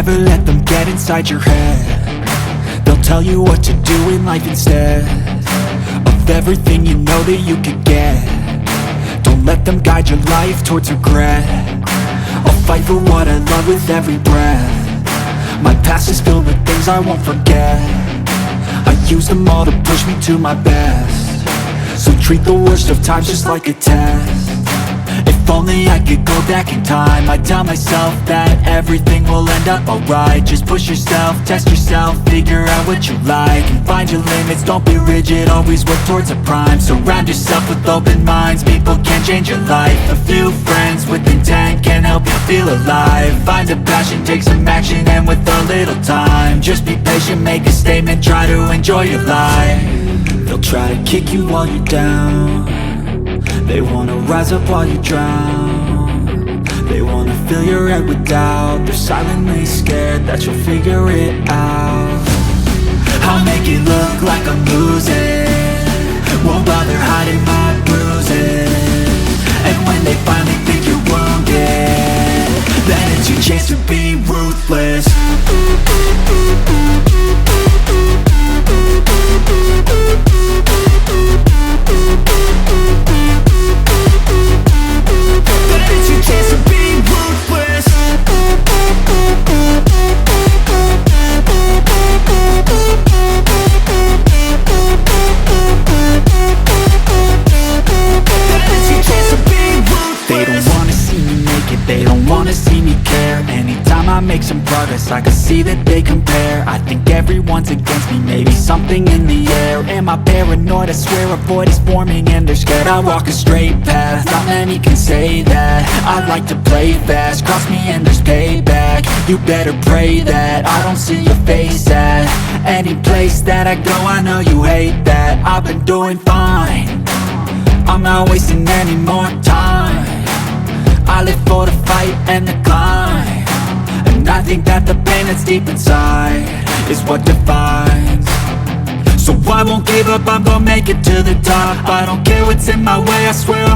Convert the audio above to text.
never let them get inside your head. They'll tell you what to do in life instead of everything you know that you could get. Don't let them guide your life towards regret. I'll fight for what I love with every breath. My past is filled with things I won't forget. I use them all to push me to my best. So treat the worst of times just like a test. If only I could go back in time, I'd tell myself that everything will end up alright. Just push yourself, test yourself, figure out what you like, and find your limits, don't be rigid, always work towards a prime. Surround yourself with open minds, people can change your life. A few friends with intent can help you feel alive. Find a passion, take some action, and with a little time, just be patient, make a statement, try to enjoy your life. They'll try to kick you while you're down. They wanna rise up while you drown. They wanna fill your head with doubt. They're silently scared that you'll figure it out. I'll make it look like I'm losing, won't bother hiding my bruises. And when they finally think you're wounded, then it's your chance to be ruthless. They don't wanna see me care. Anytime I make some progress, I can see that they compare. I think everyone's against me, maybe something in the air. Am I paranoid? I swear a void is forming and they're scared. I walk a straight path, not many can say that. I like to play fast, cross me and there's payback. You better pray that I don't see your face at any place that I go. I know you hate that. I've been doing fine, I'm not wasting any more time. I live for the fight and the climb, and I think that the pain that's deep inside is what defines. So I won't give up, I'm gonna make it to the top. I don't care what's in my way, I swear I'm